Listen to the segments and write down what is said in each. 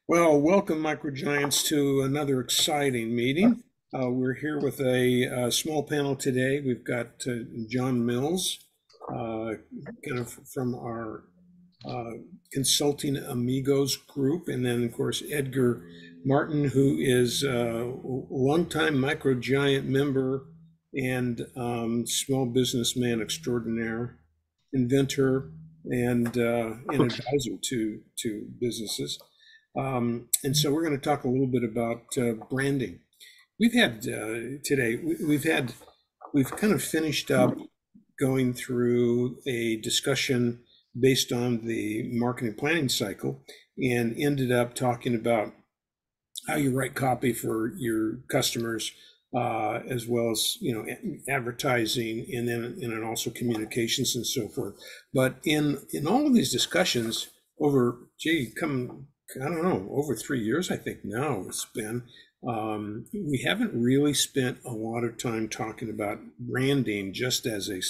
Well, welcome, MicroGiants, to another exciting meeting. We're here with a small panel today. We've got John Mills, kind of from our Consulting Amigos group, and then, of course, Edgar Martin, who is a longtime MicroGiant member and small businessman extraordinaire, inventor, and an advisor to businesses. And so we're going to talk a little bit about branding. We've had today, we've kind of finished up going through a discussion based on the marketing planning cycle and ended up talking about how you write copy for your customers, as well as advertising, and then also communications and so forth. But in all of these discussions over, I don't know, over 3 years, I think now it's been. We haven't really spent a lot of time talking about branding just as a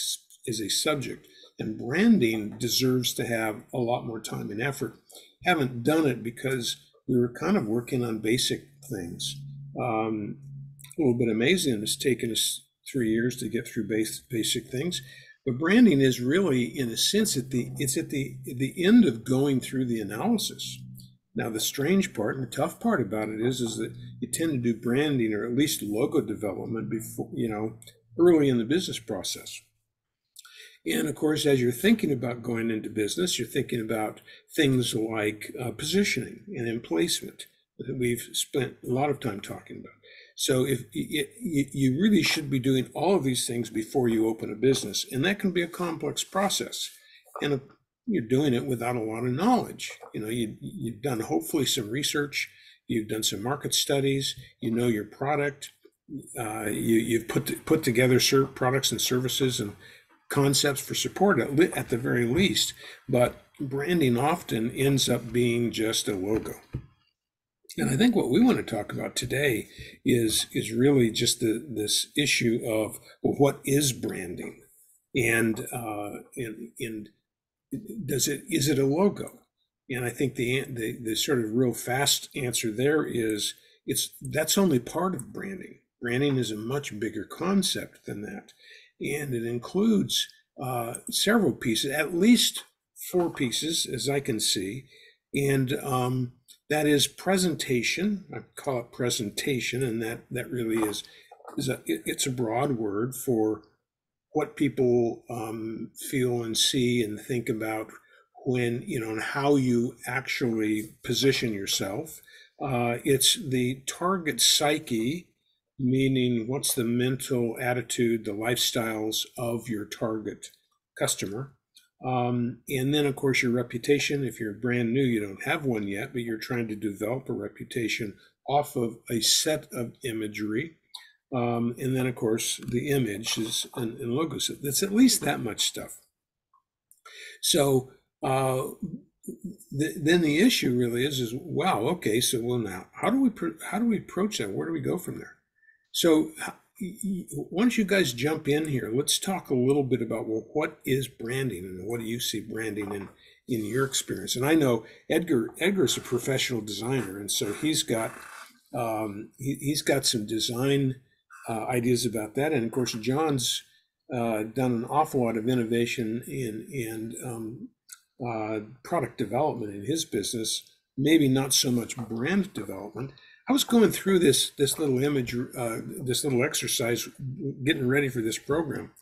subject, and branding deserves to have a lot more time and effort. Haven't done it because we were kind of working on basic things. A little bit amazing. It's taken us 3 years to get through basic things. But branding is really, in a sense, it's at the end of going through the analysis. Now, the strange part and the tough part about it is that you tend to do branding, or at least logo development, before, early in the business process. And of course, as you're thinking about going into business, you're thinking about things like positioning and emplacement that we've spent a lot of time talking about. So if you really should be doing all of these things before you open a business, and that can be a complex process. And you're doing it without a lot of knowledge. You've done hopefully some research, you've done some market studies, you know your product, you've put together products and services and concepts for support at the very least. But branding often ends up being just a logo. And I think what we want to talk about today is really just this issue of, well, what is branding, and is it a logo? And I think the sort of real fast answer there is that's only part of branding. Branding is a much bigger concept than that, and it includes several pieces, at least 4 pieces, as I can see, and that is presentation. I call it presentation, and that really it's a broad word for what people feel and see and think about when, and how you actually position yourself. It's the target psyche, meaning what's the mental attitude, the lifestyles of your target customer. And then, of course, your reputation. If you're brand new, you don't have one yet, but you're trying to develop a reputation off of a set of imagery. And then, of course, the image is and logos. That's at least that much stuff. So then the issue really is wow, okay, so well, now how do we approach that? Where do we go from there? So once you guys jump in here, let's talk a little bit about, well, what is branding, and what do you see branding in your experience? And I know Edgar's a professional designer, and so he's got some design ideas about that. And of course, John's done an awful lot of innovation in product development in his business, maybe not so much brand development. I was going through this little image, this little exercise, getting ready for this program,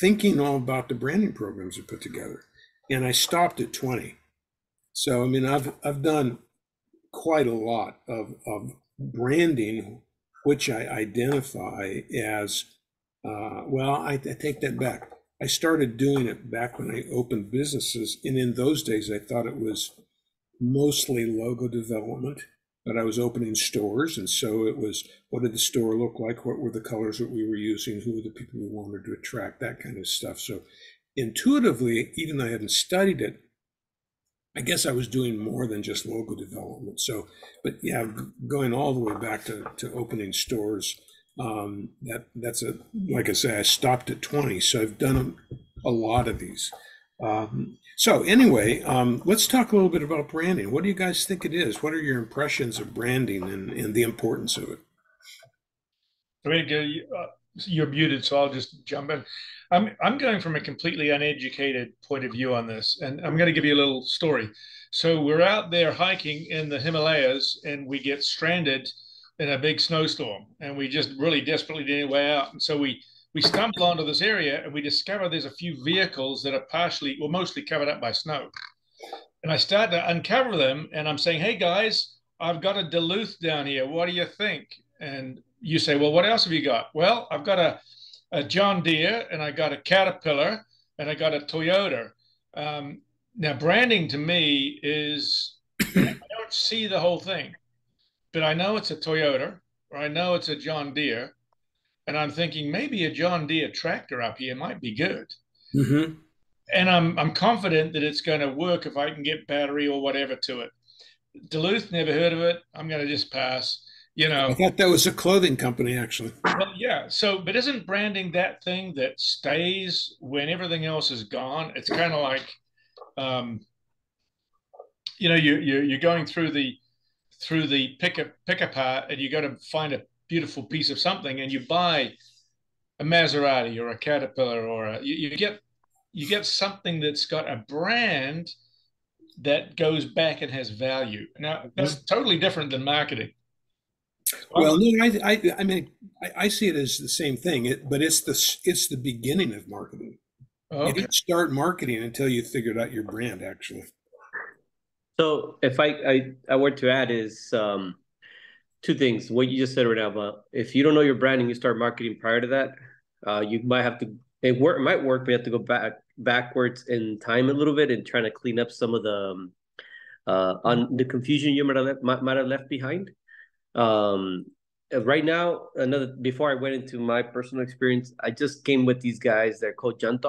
thinking all about the branding programs I put together, and I stopped at 20. So I mean, I've done quite a lot of branding, which I identify as well. I take that back. I started doing it back when I opened businesses, and in those days, I thought it was mostly logo development. But I was opening stores, and so it was, what did the store look like? What were the colors that we were using? Who were the people we wanted to attract? That kind of stuff. So intuitively, even though I hadn't studied it, I guess I was doing more than just logo development. So, but yeah, going all the way back to opening stores, like I say, I stopped at 20. So I've done a lot of these. So anyway, let's talk a little bit about branding. What do you guys think it is? What are your impressions of branding and the importance of it? Edgar, you're muted, so I'll just jump in. I'm going from a completely uneducated point of view on this, and I'm going to give you a little story. So we're out there hiking in the Himalayas, and we get stranded in a big snowstorm, and we just really desperately need a way out. And so we stumble onto this area, and we discover there's a few vehicles that are partially, well, mostly covered up by snow. And I start to uncover them, and I'm saying, "Hey guys, I've got a Duluth down here. What do you think?" And you say, "Well, what else have you got?" "Well, I've got a John Deere, and I got a Caterpillar, and I got a Toyota." Now, branding to me is, I don't see the whole thing, but I know it's a Toyota, or I know it's a John Deere, and I'm thinking maybe a John Deere tractor up here might be good. Hmm. And I'm confident that it's going to work if I can get battery or whatever to it. Duluth, never heard of it. I'm going to just pass. You I know, thought that was a clothing company, actually. well, yeah. So, but isn't branding that thing that stays when everything else is gone? It's kind of like, um, you're going through the pick apart, and you got to find a beautiful piece of something, and you buy a Maserati or a Caterpillar or you get something that's got a brand that goes back and has value. Now, Mhm. that's totally different than marketing. So Well, no, I mean, I see it as the same thing, but it's the beginning of marketing. You okay. didn't start marketing until you figured out your brand, actually. So if I were to add is two things. What you just said right now about if you don't know your branding, you start marketing prior to that. You might have to it might work, but you have to go backwards in time a little bit and trying to clean up some of the on the confusion you might have left behind. Um, right now, another before I went into my personal experience, I just came with these guys. They're called junk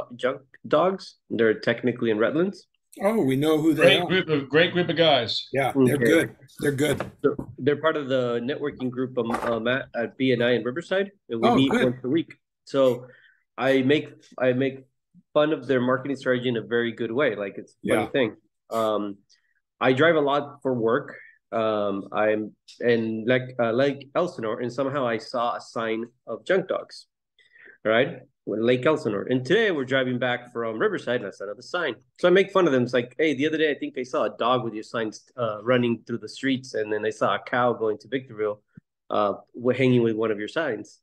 dogs. They're technically in Redlands. Oh, we know who they Great are. group of great group of guys. Yeah, they're Okay. good. They're good. So they're part of the networking group at BNI in Riverside, and we Oh, meet good. once a week. So I make fun of their marketing strategy in a very good way. Like it's a funny Yeah. thing. I drive a lot for work. I'm and like Elsinore, and somehow I saw a sign of junk dogs, right? Lake Elsinore. And today we're driving back from Riverside and I saw the sign. So I make fun of them. It's like, hey, the other day I think I saw a dog with your signs running through the streets, and then I saw a cow going to Victorville, hanging with one of your signs.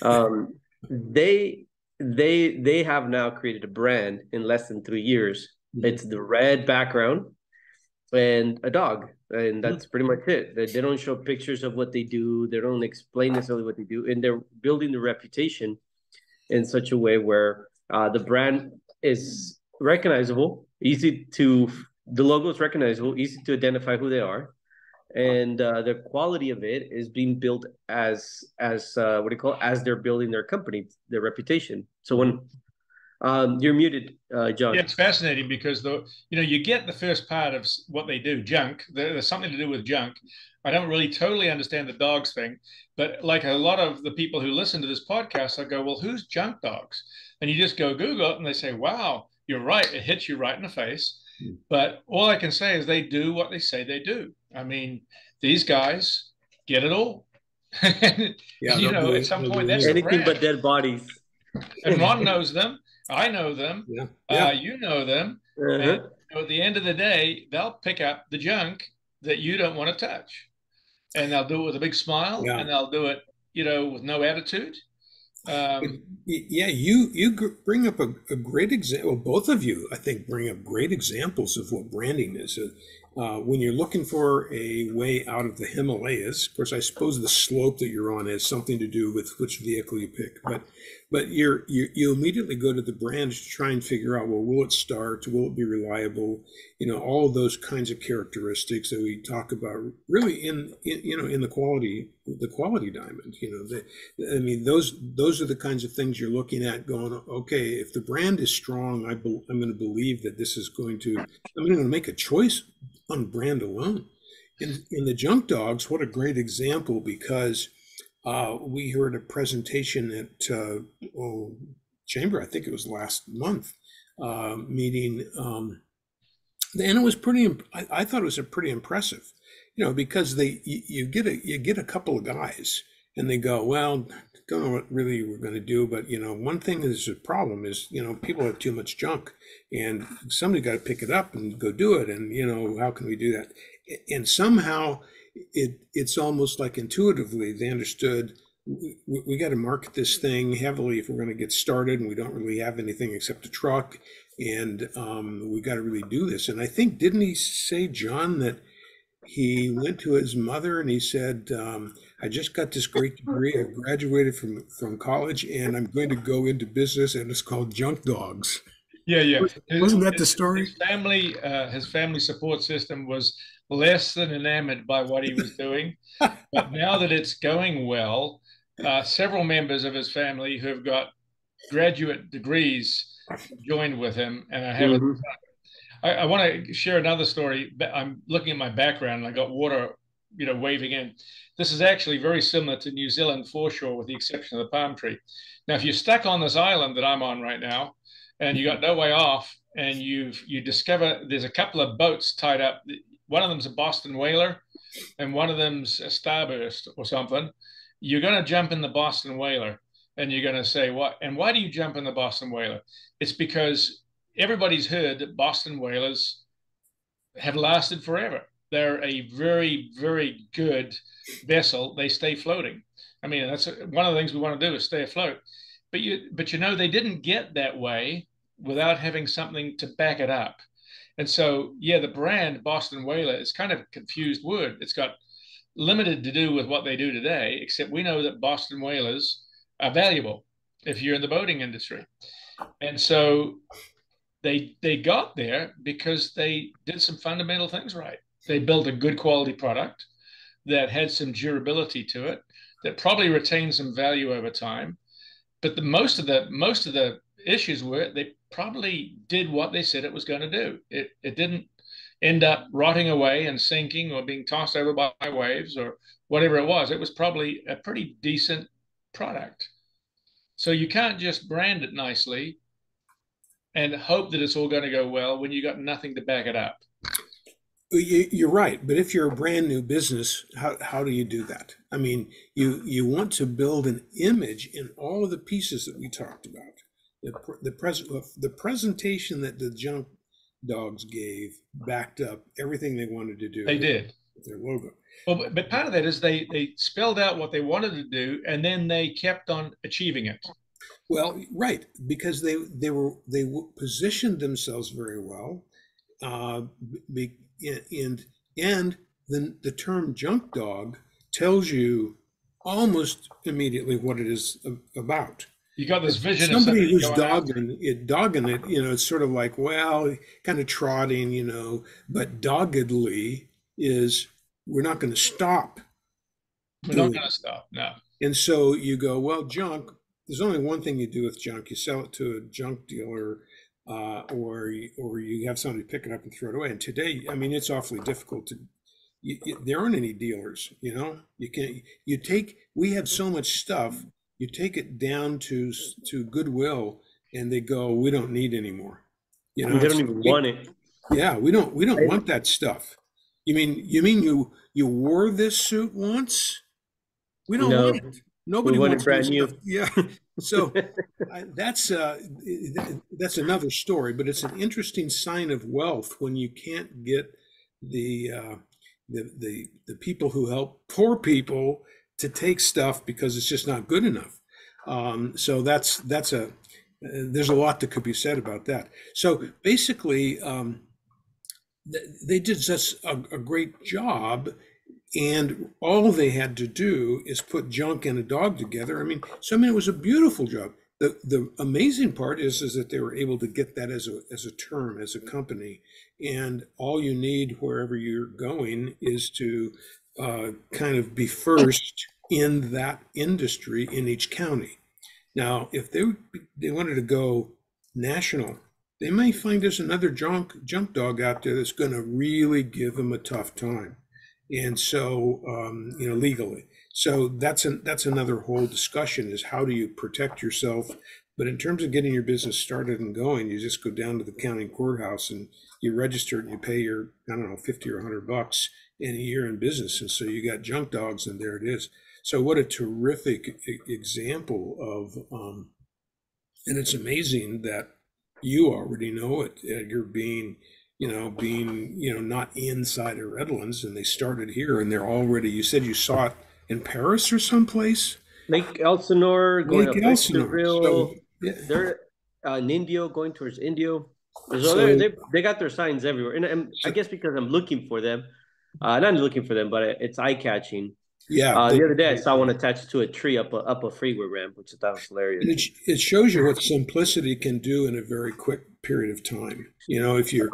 Um, they they have now created a brand in less than 3 years. Mhm. It's the red background and a dog. And Mhm. that's pretty much it. They don't show pictures of what they do. They don't explain necessarily what they do. And they're building the reputation in such a way where the brand is recognizable, the logo is recognizable, easy to identify who they are, and the quality of it is being built as what do you call it, as they're building their company, their reputation. So Mhm. when you're muted, Yeah, John. it's fascinating because you get the first part of what they do, junk. There's something to do with junk. I don't really totally understand the dogs thing, but like a lot of the people who listen to this podcast, I go, "Well, who's junk dogs?" And you just go Google it, and they say, "Wow, you're right. It hits you right in the face." But all I can say is they do what they say they do. I mean, these guys get it all. And, Yeah, at some they'll point, do that's the anything. Anything but brand. dead bodies. And Ron knows them. I know them. Yeah. Yeah. You know them. And Uh-huh. at the end of the day, they'll pick up the junk that you don't want to touch. And they'll do it with a big smile, Yeah. and they'll do it, with no attitude. But Um, yeah, you bring up a great example. Both of you, I think, bring up great examples of what branding is. When you're looking for a way out of the Himalayas, of course, I suppose the slope that you're on has something to do with which vehicle you pick. But you immediately go to the brand to try and figure out, well, will it start? Will it be reliable? All of those kinds of characteristics that we talk about really in the quality diamond. I mean, those are the kinds of things you're looking at going, okay, if the brand is strong, I'm going to believe that I'm going to make a choice on brand alone. In the junk dogs, what a great example, because we heard a presentation at Chamber, I think it was last month, meeting, and it was pretty. I thought it was a pretty impressive, because you get a couple of guys, and they go, well, don't know what really we're going to do, but one thing is a problem is people have too much junk, and somebody got to pick it up and go do it, and how can we do that? And somehow it's almost like intuitively they understood we got to market this thing heavily if we're going to get started, and we don't really have anything except a truck, and we got to really do this. And I think, didn't he say, John, that he went to his mother and he said, I just got this great degree. I graduated from college, and I'm going to go into business, and it's called Junk Dogs. Yeah. Wasn't that the story? His family support system was less than enamored by what he was doing. But now that it's going well, several members of his family who have got graduate degrees joined with him, and I have I want to share another story. I'm looking at my background, and I got water, waving in. This is actually very similar to New Zealand foreshore, with the exception of the palm tree. Now, if you're stuck on this island that I'm on right now, and you got no way off, and you discover there's a couple of boats tied up. One of them's a Boston whaler, and one of them's a starburst or something. You're going to jump in the Boston whaler, and you're going to say, what? And why do you jump in the Boston whaler? It's because everybody's heard that Boston whalers have lasted forever. They're a very, very good vessel. They stay floating. I mean, that's one of the things we want to do, is stay afloat. But they didn't get that way without having something to back it up. And so, the brand Boston Whaler is kind of a confused word. It's got limited to do with what they do today, except we know that Boston whalers are valuable if you're in the boating industry. And so they got there because they did some fundamental things right. They built a good quality product that had some durability to it, that probably retained some value over time. But most of the issues were they probably did what they said it was going to do. It didn't end up rotting away and sinking or being tossed over by waves or whatever it was. It was probably a pretty decent product. So you can't just brand it nicely and hope that it's all going to go well when you got nothing to back it up. You're right, but if you're a brand new business, how do you do that? I mean, you want to build an image in all of the pieces that we talked about. The presentation that the Junk Dogs gave backed up everything they wanted to do. They did. With their logo. Well, but part of that is they spelled out what they wanted to do, and then they kept on achieving it. Well, right, because they positioned themselves very well. And the term junk dog tells you almost immediately what it is about. You got this vision somebody who's dogging it, it's sort of like, well, kind of trotting, but doggedly is, we're not going to stop. We're not going to stop, no. And so you go, well, junk, there's only one thing you do with junk. You sell it to a junk dealer, or you have somebody pick it up and throw it away. And today, I mean, it's awfully difficult to. There aren't any dealers. We have so much stuff. You take it down to Goodwill, and they go, we don't need any more. They don't even want it. Yeah, we don't want that stuff. You mean you wore this suit once? We don't want it. Nobody wants brand new. Yeah. So that's another story, but it's an interesting sign of wealth when you can't get the people who help poor people to take stuff because it's just not good enough. So there's a lot that could be said about that. So basically, they did such a great job, and all they had to do is put junk and a dog together. I mean, it was a beautiful job. The amazing part is that they were able to get that as a term, as a company, and all you need wherever you're going is to kind of be first in that industry in each county. Now, if they wanted to go national, they may find there's another junk dog out there that's going to really give them a tough time, and so legally. So that's another whole discussion: is how do you protect yourself But in terms of getting your business started and going, you just go down to the county courthouse and you register it and you pay your, I don't know, 50 or $100 in a year in business. And so you got junk dogs and there it is. So what a terrific example of, and it's amazing that you already know it, Edgar, being, not inside of Redlands, and they started here and they're already, you said you saw it in Paris or someplace? Lake Elsinore, going Lake up Elsinore. So, yeah. They're in Indio, going towards Indio. So, So- they got their signs everywhere. And I guess because I'm looking for them, not looking for them, but it's eye-catching. Yeah. The other day I saw one attached to a tree up a freeway ramp, which I thought was hilarious. And it shows you what simplicity can do in a very quick period of time. If you're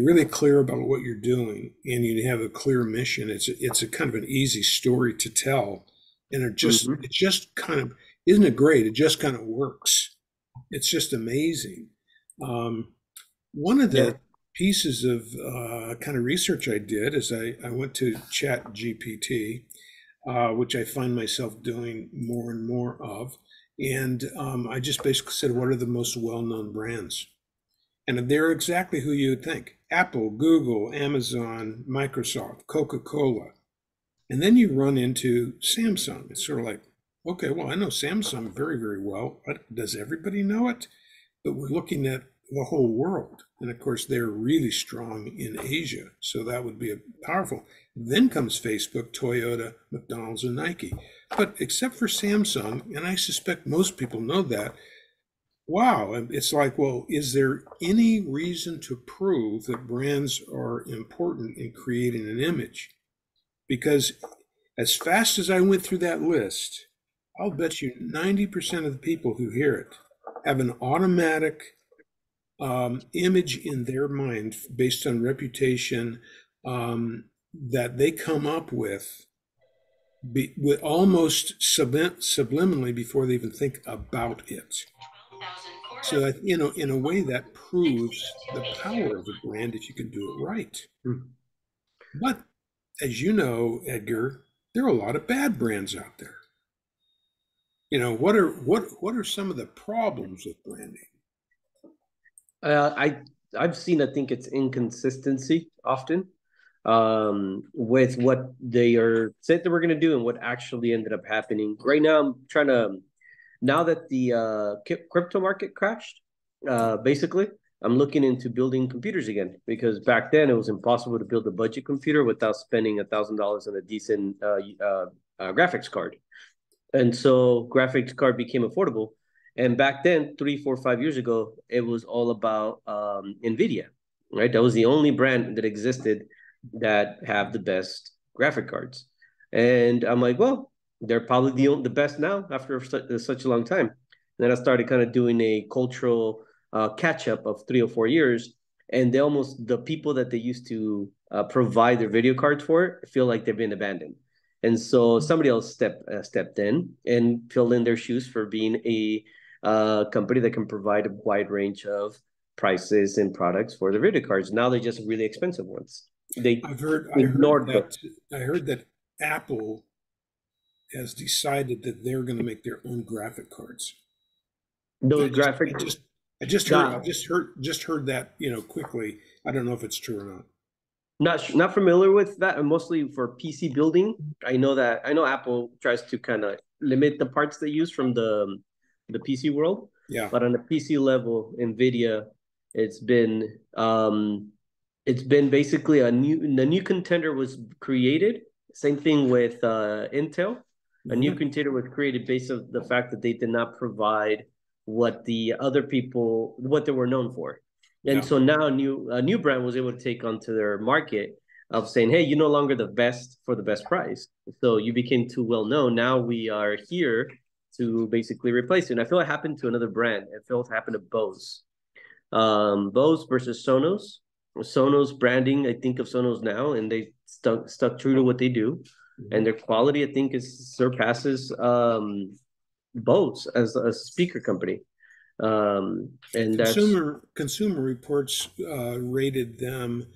really clear about what you're doing and you have a clear mission, it's a kind of an easy story to tell. And it just kind of, isn't it great? It just kind of works. It's just amazing. One of the pieces of kind of research I did is I went to Chat GPT, which I find myself doing more and more of. And I just basically said, what are the most well-known brands? And they're exactly who you would think. Apple, Google, Amazon, Microsoft, Coca-Cola. And then you run into Samsung. It's sort of like, okay, well, I know Samsung very, very well, but does everybody know it? But we're looking at the whole world. And of course, they're really strong in Asia. So that would be powerful. Then comes Facebook, Toyota, McDonald's, and Nike. But except for Samsung, and I suspect most people know that, wow, it's like, well, is there any reason to prove that brands are important in creating an image? Because as fast as I went through that list, I'll bet you 90% of the people who hear it have an automatic image in their mind based on reputation that they come up with almost subliminally before they even think about it. So that, in a way that proves the power of a brand if you can do it right. But as you know, Edgar, there are a lot of bad brands out there. What are some of the problems with branding? I've seen, I think it's inconsistency often with what they are said they were going to do and what actually ended up happening. Right now, I'm trying to, now that the crypto market crashed, basically, I'm looking into building computers again, because back then it was impossible to build a budget computer without spending $1,000 on a decent graphics card. And so graphics card became affordable. And back then, 3, 4, 5 years ago, it was all about NVIDIA, right? That was the only brand that existed that have the best graphic cards. And I'm like, well, they're probably the best now after such a long time. And then I started kind of doing a cultural catch up of 3 or 4 years. And the people that they used to provide their video cards for feel like they've been abandoned. And so somebody else stepped in and filled in their shoes for being a company that can provide a wide range of prices and products for their video cards. Now they're just really expensive ones. I heard that Apple has decided that they're going to make their own graphic cards. I just heard that, quickly. I don't know if it's true or not. Not familiar with that. Mostly for PC building. I know Apple tries to kind of limit the parts they use from the PC world. Yeah. But on the PC level, NVIDIA, it's been basically a new contender was created. Same thing with Intel. A new contender was created based on the fact that they did not provide what the other people, what they were known for. And so now a new brand was able to take onto their market of saying, hey, you're no longer the best for the best price. So you became too well known. Now we are here to basically replace you. And I feel it happened to another brand. I feel it happened to Bose. Bose versus Sonos. Sonos branding, I think of Sonos now, and they stuck true to what they do. And their quality, I think, surpasses Bose as a speaker company. And Consumer Reports rated them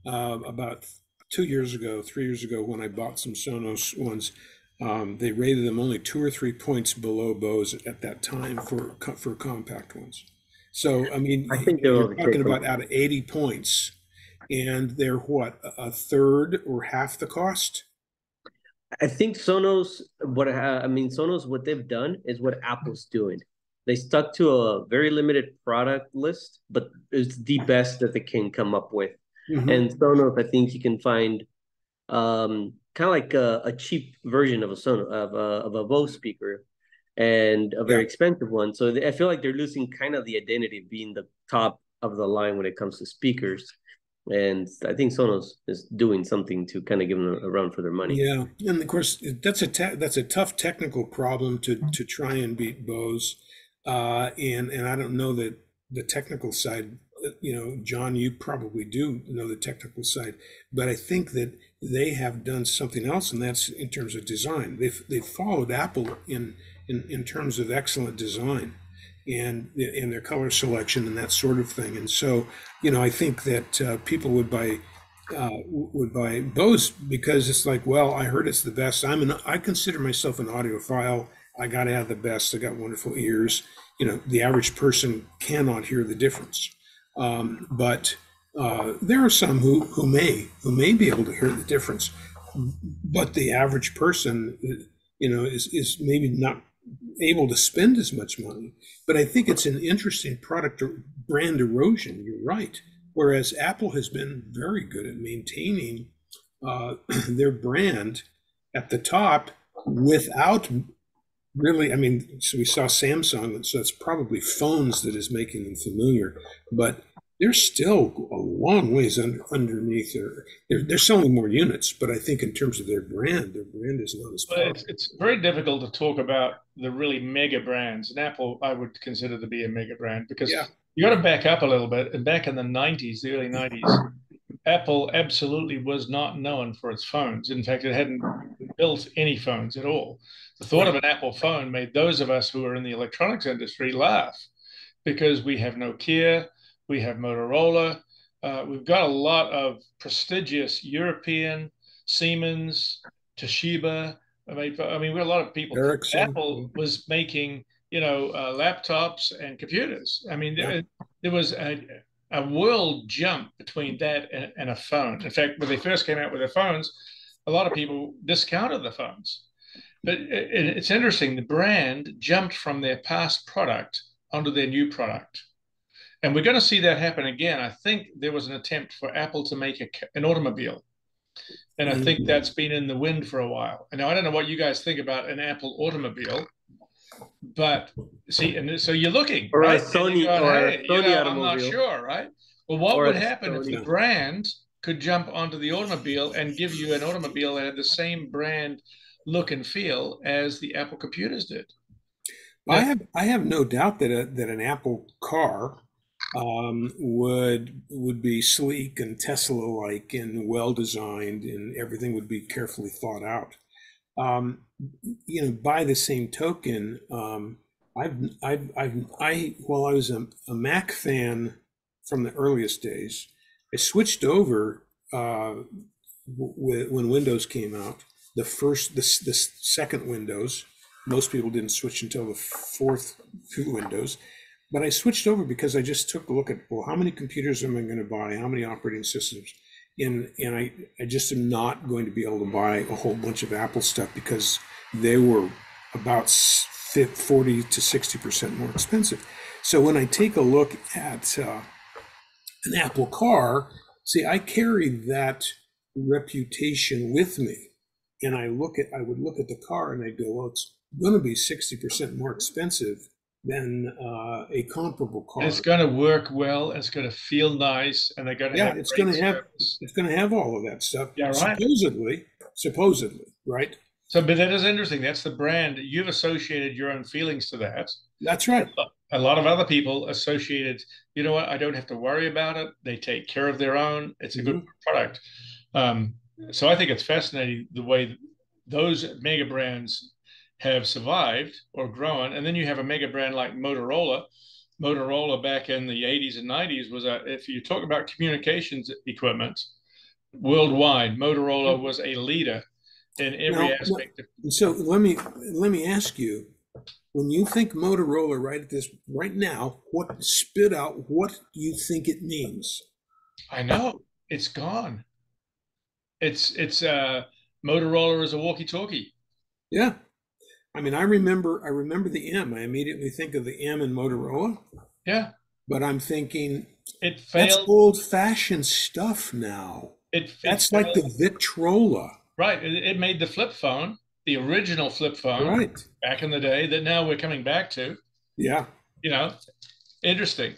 about 2 years ago, 3 years ago, when I bought some Sonos ones, They rated them only 2 or 3 points below Bose at that time for compact ones. So, I mean, I think they're you're overtaken. talking about out of 80 points, and they're what, a third or half the cost? I think Sonos, Sonos, what they've done is what Apple's doing. They stuck to a very limited product list, but it's the best that they can come up with. Mhm. And Sonos, I think you can find kind of like a cheap version of a Sonos of a Bose speaker, and a very Yeah. expensive one. So I feel like they're losing kind of the identity of being the top of the line when it comes to speakers. And I think Sonos is doing something to kind of give them a run for their money. Yeah, and of course that's a tough technical problem to try and beat Bose, and I don't know that the technical side. John, you probably do know the technical side, but I think that they have done something else, and that's in terms of design. They've followed Apple in terms of excellent design, and in their color selection and that sort of thing. And so, I think that people would buy Bose because it's like, well, I heard it's the best. I consider myself an audiophile. I got to have the best. I got wonderful ears. The average person cannot hear the difference. But there are some who may be able to hear the difference. But the average person, is maybe not able to spend as much money. But I think it's an interesting product or brand erosion. You're right. Whereas Apple has been very good at maintaining their brand at the top without really, so we saw Samsung, so it's probably phones that is making them familiar, but they're still a long ways underneath. They're selling more units, but I think in terms of their brand is not as powerful. It's very difficult to talk about the really mega brands. And Apple, I would consider to be a mega brand because Yeah. you got to back up a little bit. And back in the 90s, the early 90s, Apple absolutely was not known for its phones. In fact, it hadn't built any phones at all. The thought of an Apple phone made those of us who are in the electronics industry laugh because we have Nokia, we have Motorola, we've got a lot of prestigious European, Siemens, Toshiba. We have a lot of people. Ericsson. Apple was making, laptops and computers. Yeah. There was a world jump between that and a phone. In fact, when they first came out with their phones, a lot of people discounted the phones. But it's interesting, the brand jumped from their past product onto their new product. And we're going to see that happen again. I think there was an attempt for Apple to make an automobile. And I think that's been in the wind for a while. And now I don't know what you guys think about an Apple automobile, but see, and so you're looking, or right? a Sony, hey, or a Sony automobile. I'm not sure, right? Well, what Or would a happen if the Sony. brand could jump onto the automobile and give you an automobile that had the same brand look and feel as the Apple computers did? I have no doubt that an Apple car would be sleek and Tesla-like and well designed, and everything would be carefully thought out. By the same token, while I was a Mac fan from the earliest days, I switched over when Windows came out. The second Windows. Most people didn't switch until the fourth Windows. But I switched over because I just took a look at, well, how many computers am I going to buy? How many operating systems? And I just am not going to be able to buy a whole bunch of Apple stuff because they were about 40 to 60% more expensive. So when I take a look at an Apple car, see, I carry that reputation with me. And I would look at the car and I'd go, well, it's going to be 60% more expensive than a comparable car. It's going to work well. It's going to feel nice, and they're going to have it's going to have all of that stuff. Yeah, right. Supposedly, right? So, but that is interesting. That's the brand. You've associated your own feelings to that. That's right. A lot of other people associated, you know what, I don't have to worry about it. They take care of their own. It's a good product. So I think it's fascinating the way those mega brands have survived or grown. And then you have a mega brand like Motorola. Motorola back in the 80s and 90s was if you talk about communications equipment worldwide, Motorola was a leader. in every aspect. So let me ask you, when you think Motorola right now, spit out what you think it means. I know it's gone. It's Motorola is a walkie-talkie. Yeah. I mean, I remember the M. I immediately think of the M in Motorola. Yeah. But I'm thinking it failed. That's old-fashioned stuff now. That's like the Victrola. Right. It made the flip phone, the original flip phone, right, back in the day that now we're coming back to. Yeah. You know, interesting.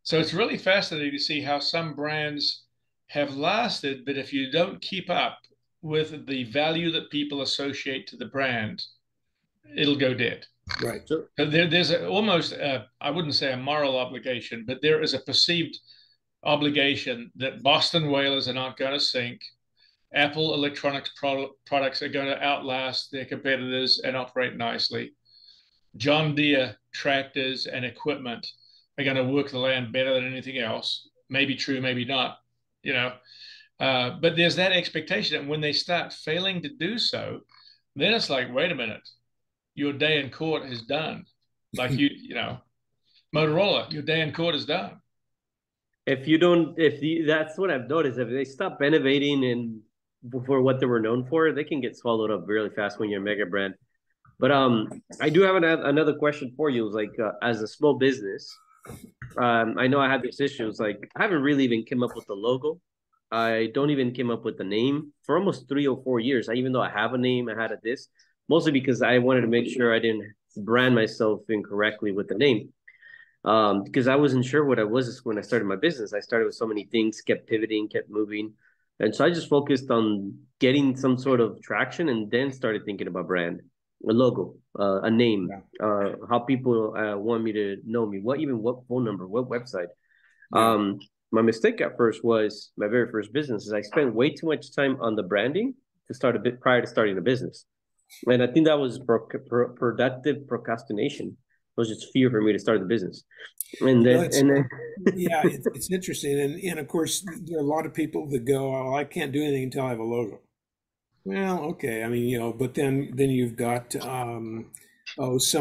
So it's really fascinating to see how some brands have lasted, but if you don't keep up with the value that people associate to the brand, it'll go dead. Right. So there's almost, I wouldn't say a moral obligation, but there is a perceived obligation that Boston whalers are not going to sink. Apple electronics products are going to outlast their competitors and operate nicely. John Deere tractors and equipment are going to work the land better than anything else. Maybe true, maybe not, you know. But there's that expectation that when they start failing to do so, then it's like, wait a minute, your day in court is done. Like you know, Motorola, your day in court is done. That's what I've noticed. If they stop innovating and for what they were known for, they can get swallowed up really fast when you're a mega brand. But I do have another question for you. Like as a small business, I know I have this issue. It's like I haven't really even came up with the logo. I don't even came up with the name for almost 3 or 4 years. Even though I have a name, I had this mostly because I wanted to make sure I didn't brand myself incorrectly with the name. Because I wasn't sure what I was when I started my business. I started with so many things, kept pivoting, kept moving. And so I just focused on getting some sort of traction and then started thinking about brand, a logo, a name, how people want me to know me, what phone number, what website. Yeah. My mistake at first was my very first business is I spent way too much time on the branding to start a bit prior to starting a business. And I think that was productive procrastination. It was just fear for me to start the business. And then, yeah, it's interesting. And of course, there are a lot of people that go, oh, I can't do anything until I have a logo. Well, okay. I mean, you know, but then you've got, some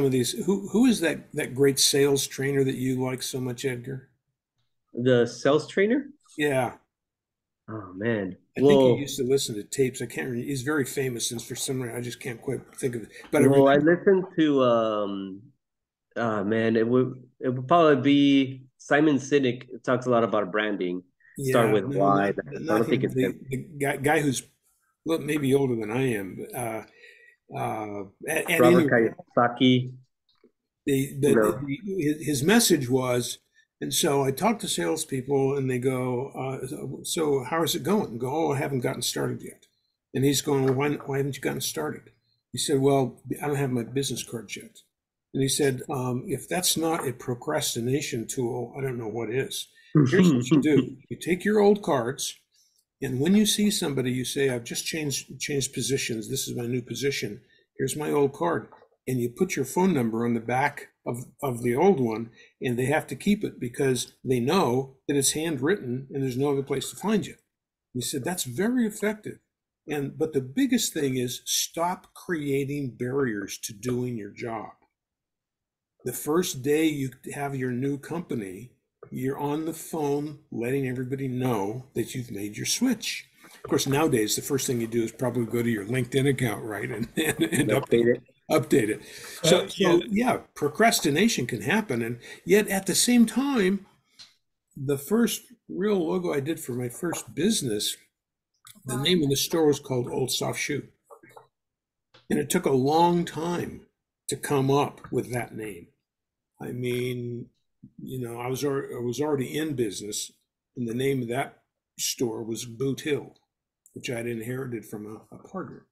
of these, who is that great sales trainer that you like so much, Edgar? The sales trainer? Yeah. Oh, man. I think he used to listen to tapes. I can't remember. He's very famous, and for some reason, I just can't quite think of it. But I listened to, man, it would probably be Simon Sinek. Talks a lot about branding. Yeah, start with why. I don't think it's the guy who's maybe older than I am. Robert Kiyosaki. His message was, and so I talk to salespeople, and they go, "So how is it going?" And go, "Oh, I haven't gotten started yet." And he's going, well, "Why haven't you gotten started?" He said, "Well, I don't have my business cards yet." And he said, "If that's not a procrastination tool, I don't know what is." Here's what you do: you take your old cards, and when you see somebody, you say, "I've just changed positions. This is my new position. Here's my old card." And you put your phone number on the back of the old one, and they have to keep it because they know that it's handwritten and there's no other place to find you. He said that's very effective. But the biggest thing is stop creating barriers to doing your job. The first day you have your new company, you're on the phone letting everybody know that you've made your switch. Of course, nowadays, the first thing you do is probably go to your LinkedIn account, right? And update it. So yeah, procrastination can happen. And yet at the same time, the first real logo I did for my first business, the name of the store was called Old Soft Shoe. And it took a long time to come up with that name. I mean, you know, I was already in business, and the name of that store was Boot Hill, which I'd inherited from a partner.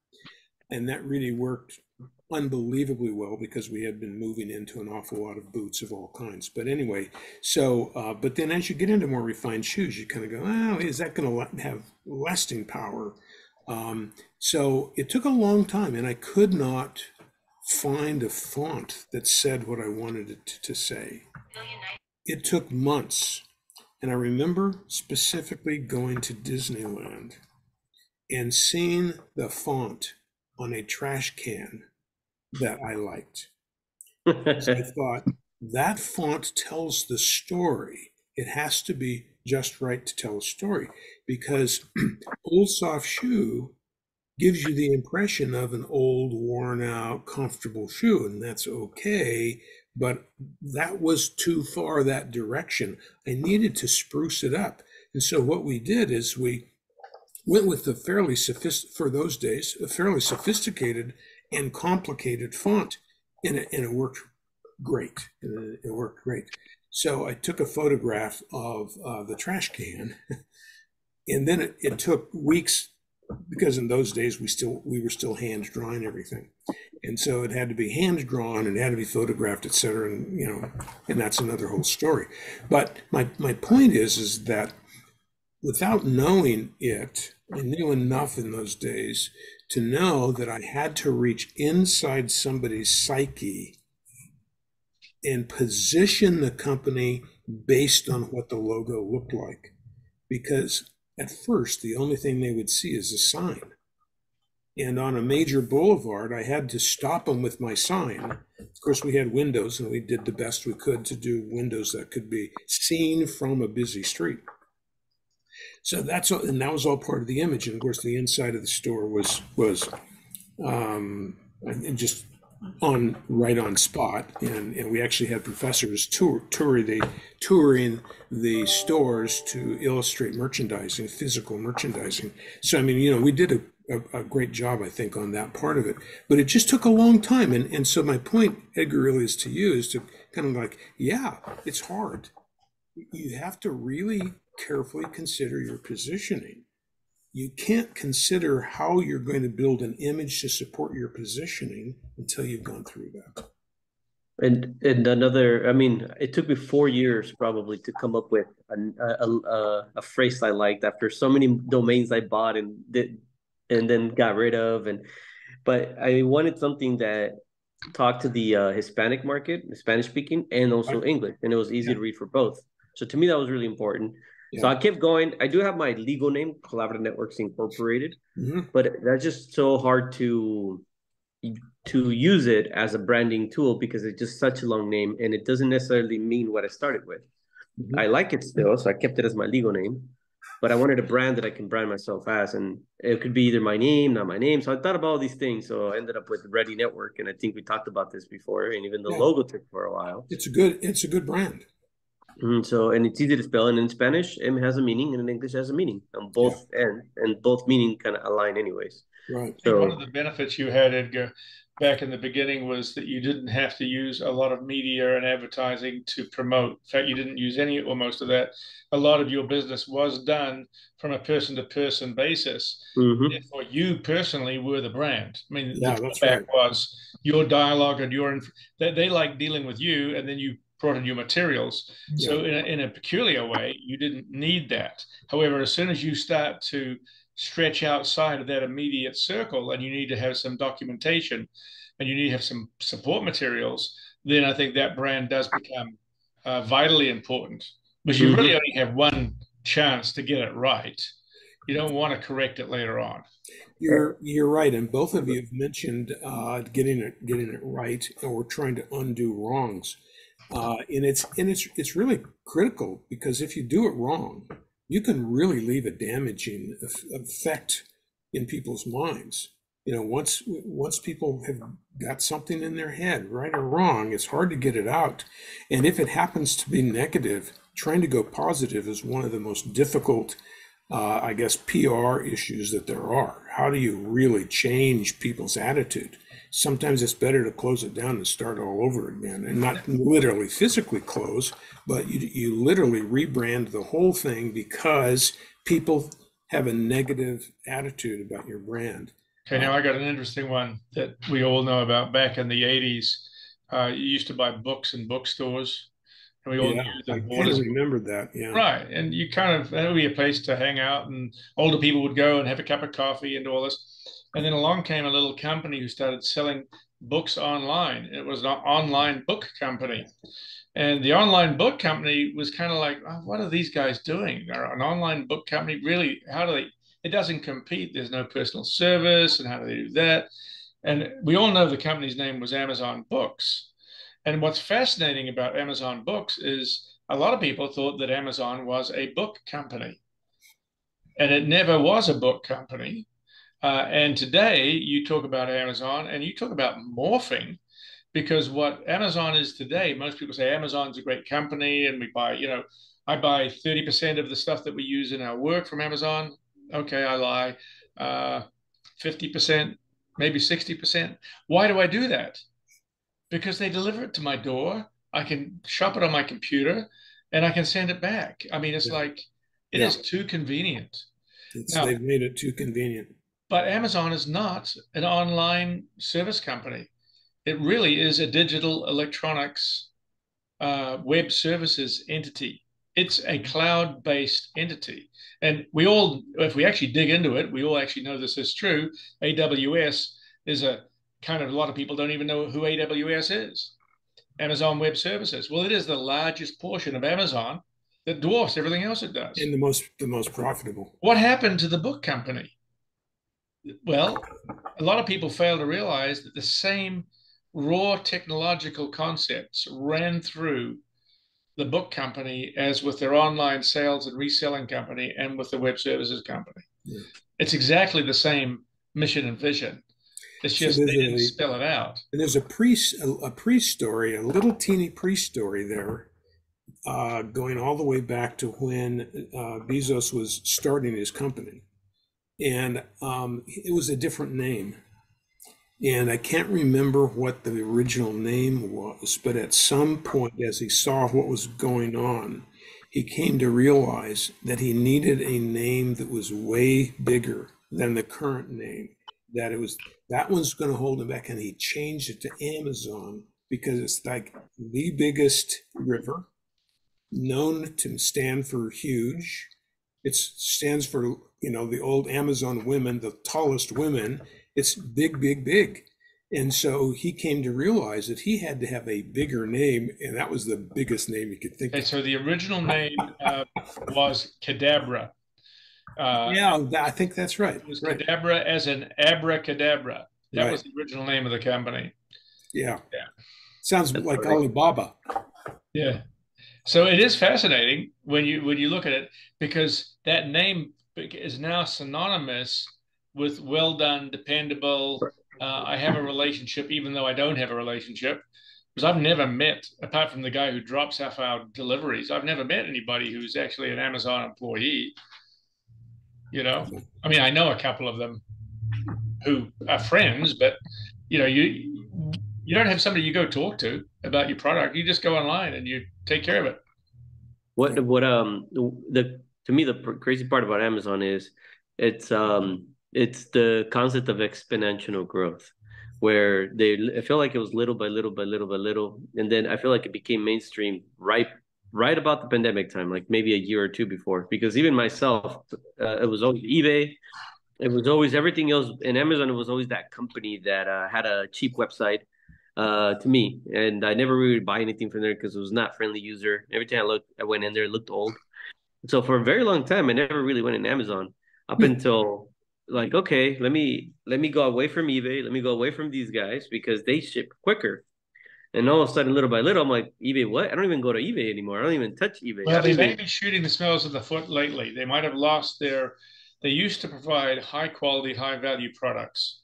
And that really worked unbelievably well because we had been moving into an awful lot of boots of all kinds. But anyway, so, but then as you get into more refined shoes, you kind of go, oh, is that going to have lasting power? So it took a long time, and I could not find a font that said what I wanted it to say. It took months. And I remember specifically going to Disneyland and seen the font on a trash can that I liked. So I thought, that font tells the story. It has to be just right to tell a story, because Old Soft Shoe gives you the impression of an old, worn out, comfortable shoe, and that's okay, but that was too far that direction. I needed to spruce it up. And so what we did is we went with the fairly for those days, a fairly sophisticated and complicated font, and it worked great. It worked great. So I took a photograph of the trash can, and then it took weeks, because in those days we were still hand drawing everything, and so it had to be hand drawn and it had to be photographed, etc. And and that's another whole story. But my point is that without knowing it, I knew enough in those days to know that I had to reach inside somebody's psyche and position the company based on what the logo looked like. Because at first, the only thing they would see is a sign. And on a major boulevard, I had to stop them with my sign. Of course, we had windows, and we did the best we could to do windows that could be seen from a busy street. So that's all, and that was all part of the image. And of course, the inside of the store was just right on spot, and we actually had professors touring the stores to illustrate merchandising, physical merchandising. So I mean, we did a great job, I think, on that part of it. But it just took a long time, and so my point, Edgar, really is to you, is to kind of like, yeah, it's hard. You have to really carefully consider your positioning. You can't consider how you're going to build an image to support your positioning until you've gone through that. And another, I mean, it took me 4 years probably to come up with a phrase I liked after so many domains I bought and then got rid of. But I wanted something that talked to the Hispanic market, Spanish speaking, and also English, and it was easy to read for both. So to me, that was really important. Yeah. So I kept going. I do have my legal name, Collaborative Networks Incorporated, but that's just so hard to use it as a branding tool because it's just such a long name and it doesn't necessarily mean what I started with. I like it still, so I kept it as my legal name, but I wanted a brand that I can brand myself as, and it could be either my name, not my name. So I thought about all these things. So I ended up with Ready Network, and I think we talked about this before, and even the logo took for a while. It's a good brand. So, and it's easy to spell, and in Spanish, M has a meaning, and in English has a meaning on both ends, and both meaning kind of align anyways. Right. So one of the benefits you had, Edgar, back in the beginning was that you didn't have to use a lot of media and advertising to promote. In fact, you didn't use any or most of that. A lot of your business was done from a person-to-person basis. Therefore, you personally were the brand. I mean, the feedback was your dialogue and they like dealing with you, and then you brought in your materials. So in a peculiar way, you didn't need that. However, as soon as you start to stretch outside of that immediate circle and you need to have some documentation and you need to have some support materials, then I think that brand does become vitally important, because you really only have one chance to get it right. You don't want to correct it later on. You're right, and both of you have mentioned getting it right, or trying to undo wrongs. And it's really critical, because if you do it wrong, you can really leave a damaging effect in people's minds. Once people have got something in their head, right or wrong, it's hard to get it out. And if it happens to be negative, trying to go positive is one of the most difficult, I guess, PR issues that there are. How do you really change people's attitude? Sometimes it's better to close it down and start all over again, and not literally physically close, but you literally rebrand the whole thing because people have a negative attitude about your brand. Okay, now I got an interesting one that we all know about. Back in the 80s, you used to buy books in bookstores. And we all knew the I kind of remembered that, Right, and you that would be a place to hang out, and older people would go and have a cup of coffee and do all this. And then along came a little company who started selling books online. It was an online book company. And the online book company was kind of like, oh, what are these guys doing? An online book company, really, how do they? it doesn't compete. There's no personal service, and how do they do that? And we all know the company's name was Amazon Books. And what's fascinating about Amazon Books is a lot of people thought that Amazon was a book company, and it never was a book company. And today you talk about Amazon and you talk about morphing, because what Amazon is today, most people say Amazon's a great company and we buy, I buy 30% of the stuff that we use in our work from Amazon. Okay, I lie. 50%, maybe 60%. Why do I do that? Because they deliver it to my door. I can shop it on my computer and I can send it back. I mean, it's like, it is too convenient. Now, they've made it too convenient. But Amazon is not an online service company. It really is a digital electronics web services entity. It's a cloud-based entity. And we all, if we actually dig into it, we all actually know this is true. AWS is a lot of people don't even know who AWS is. Amazon Web Services. Well, it is the largest portion of Amazon that dwarfs everything else it does. And the most profitable. What happened to the book company? Well, a lot of people fail to realize that the same raw technological concepts ran through the book company as with their online sales and reselling company and with the web services company. Yeah. It's exactly the same mission and vision. It's just they didn't spell it out. And there's a pre-story, a little teeny pre-story there, going all the way back to when Bezos was starting his company. And it was a different name. And I can't remember what the original name was, but at some point, as he saw what was going on, he came to realize that he needed a name that was way bigger than the current name, that one's going to hold him back. And he changed it to Amazon because it's like the biggest river, known to stand for huge. It stands for, the old Amazon women, the tallest women. It's big, big, big. And so he came to realize that he had to have a bigger name, and that was the biggest name he could think of. So the original name was Cadabra. I think that's right. It was Cadabra as an abracadabra. That was the original name of the company. Yeah. Sounds like Alibaba. Yeah. So it is fascinating when you look at it, because that name is now synonymous with well done, dependable. I have a relationship, even though I don't have a relationship, because I've never met, apart from the guy who drops off our deliveries, I've never met anybody who's actually an Amazon employee. I mean, I know a couple of them who are friends, but you don't have somebody you go talk to about your product. You just go online and you take care of it. To me, the crazy part about Amazon is it's the concept of exponential growth, where I feel like it was little by little by little by little, and then I feel like it became mainstream right about the pandemic time, like maybe a year or two before. Because even myself, it was always eBay, it was always everything else, and Amazon was always that company that had a cheap website to me, and I never really buy anything from there because it was not friendly user. Every time I went in there, it looked old. So for a very long time, I never really went in Amazon up until like, okay, let me go away from eBay. Let me go away from these guys because they ship quicker. And all of a sudden, little by little, I'm like, eBay, what? I don't even go to eBay anymore. I don't even touch eBay. Well, they may be shooting themselves in the foot lately. They might have lost they used to provide high quality, high value products.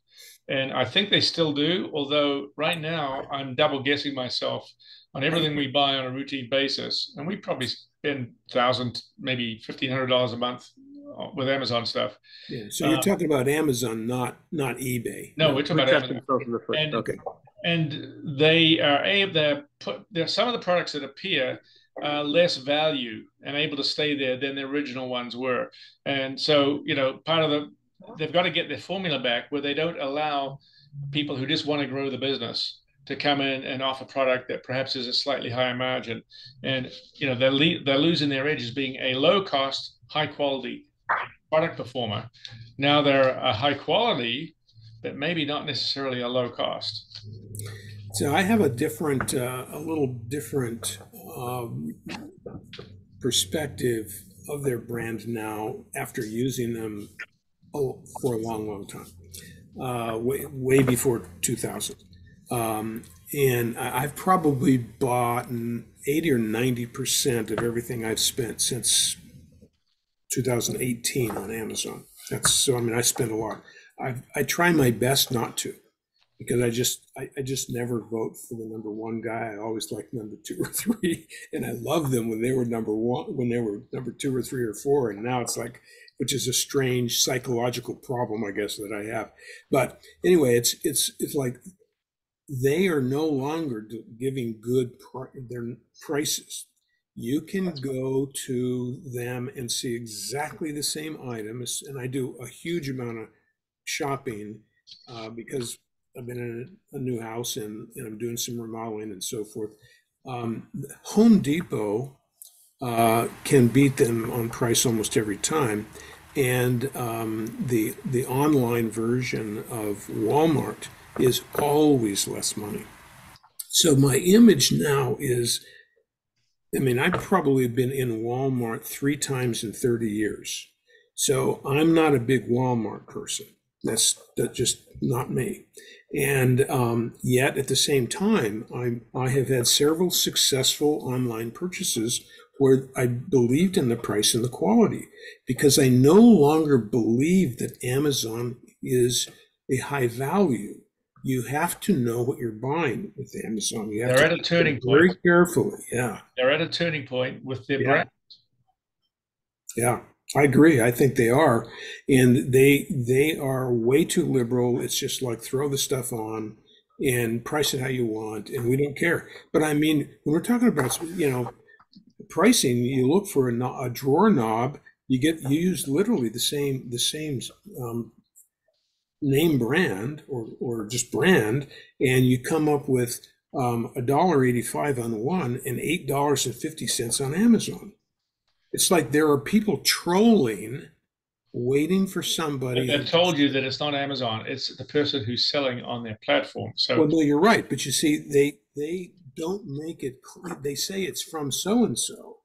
And I think they still do, although right now I'm double guessing myself on everything we buy on a routine basis. And we probably spend $1,000, maybe $1,500 a month with Amazon stuff. Yeah. So you're talking about Amazon, not eBay. No, we're talking about Amazon. And they are able to there are some of the products that appear less value and able to stay there than the original ones were. And so, they've got to get their formula back where they don't allow people who just want to grow the business to come in and offer product that perhaps is a slightly higher margin. And, they're losing their edge as being a low cost, high quality product performer. Now they're a high quality, but maybe not necessarily a low cost. So I have a little different perspective of their brand now after using them for a long, long time, way before 2000. And I've probably bought 80 or 90% of everything I've spent since 2018 on Amazon. So. I mean, I spend a lot. I try my best not to, because I just never vote for the number one guy. I always like number two or three, and I love them when they were number one, when they were number two or three or four, and now it's like, which is a strange psychological problem, I guess, that I have. But anyway, it's like they are no longer giving their prices. You can go to them and see exactly the same items, and I do a huge amount of shopping because I've been in a new house and I'm doing some remodeling and so forth. Home Depot can beat them on price almost every time, and the online version of Walmart is always less money. So my image now is, I mean, I've probably been in Walmart 3 times in 30 years. So I'm not a big Walmart person. That's just not me. And yet at the same time, I have had several successful online purchases where I believed in the price and the quality, because I no longer believe that Amazon is a high value. You have to know what you're buying with Amazon. You have They're to at a turning very point. carefully. Yeah. They're at a turning point with their brand. Yeah, I agree. I think they are, and they are way too liberal. It's just like throw the stuff on and price it how you want, and we don't care. But I mean, when we're talking about pricing, you look for a drawer knob. You use literally the same name brand or just brand, and you come up with $1.85 on one and $8.50 on Amazon. It's like there are people trolling, waiting for somebody. They've told you that it's not Amazon; it's the person who's selling on their platform. So, well, no, you're right, but you see, they don't make it clear. They say it's from so and so,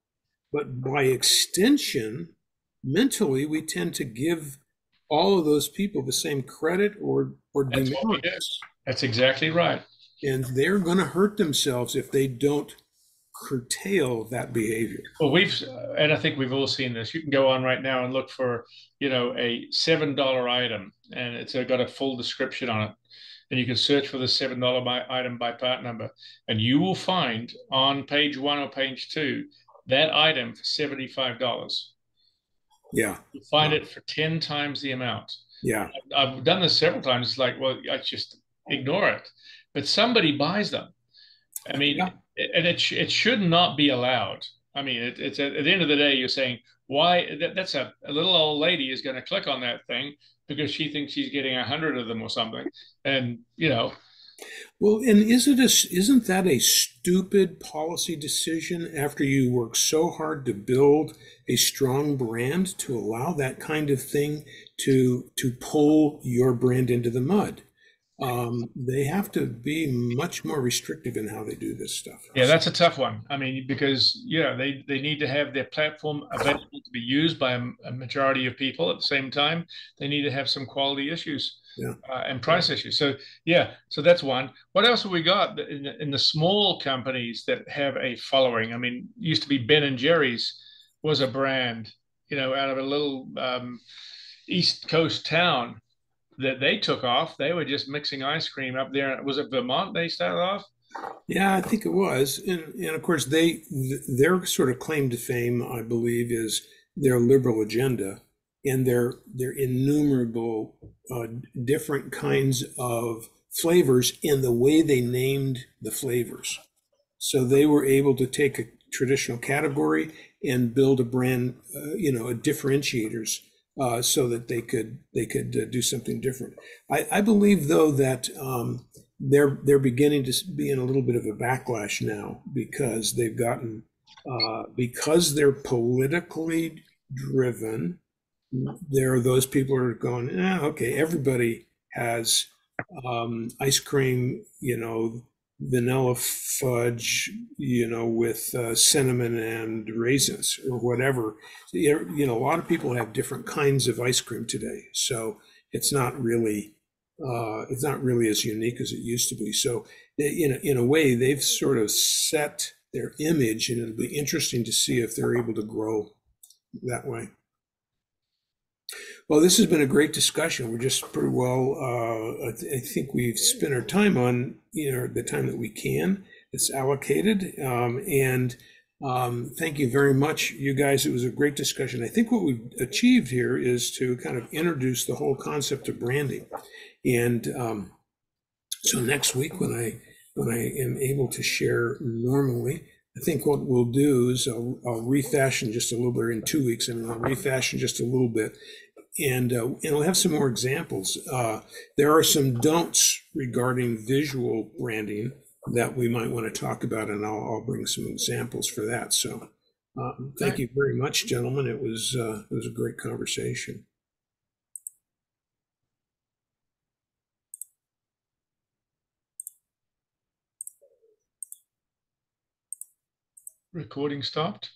but by extension, mentally, we tend to give all of those people the same credit or that's what we do. That's exactly right. And they're going to hurt themselves if they don't curtail that behavior. Well, and I think we've all seen this. You can go on right now and look for, a $7 item, and it's got a full description on it. And you can search for the $7 item by part number, and you will find on page 1 or page 2 that item for $75. Yeah. You find it for 10 times the amount. Yeah. I've done this several times. It's like, well, I just ignore it. But somebody buys them. I mean, yeah. And it should not be allowed. I mean, it's at the end of the day, you're saying, why? That's a little old lady is going to click on that thing because she thinks she's getting 100 of them or something. And, Well, and isn't that a stupid policy decision after you work so hard to build a strong brand to allow that kind of thing to pull your brand into the mud? They have to be much more restrictive in how they do this stuff. Yeah, that's a tough one. I mean, because they need to have their platform available to be used by a majority of people. At the same time, they need to have some quality issues. Yeah. And price issues. So so that's one. What else have we got in the small companies that have a following? I mean, used to be Ben and Jerry's was a brand, out of a little East Coast town that they took off. They were just mixing ice cream up there. Was it Vermont they started off? Yeah, I think it was. And of course, their sort of claim to fame, I believe, is their liberal agenda and their innumerable different kinds of flavors in the way they named the flavors. So they were able to take a traditional category and build a brand, a differentiators, so that they could do something different. I believe, though, that they're beginning to be in a little bit of a backlash now because they've gotten because they're politically driven. There are those people who are going, okay, everybody has ice cream, vanilla fudge, with cinnamon and raisins or whatever. A lot of people have different kinds of ice cream today, so it's not really as unique as it used to be. So, in a way, they've sort of set their image, and it'll be interesting to see if they're able to grow that way. Well, this has been a great discussion. We're just pretty well, I think we've spent our time on, the time that we can. It's allocated. And thank you very much, you guys. It was a great discussion. I think what we've achieved here is to kind of introduce the whole concept of branding. And so next week, when I am able to share normally, I think what we'll do is I'll refashion just a little bit in 2 weeks, and I'll refashion just a little bit. And we'll have some more examples. There are some don'ts regarding visual branding that we might want to talk about, and I'll bring some examples for that. So thank you very much, gentlemen. It was a great conversation. Recording stopped.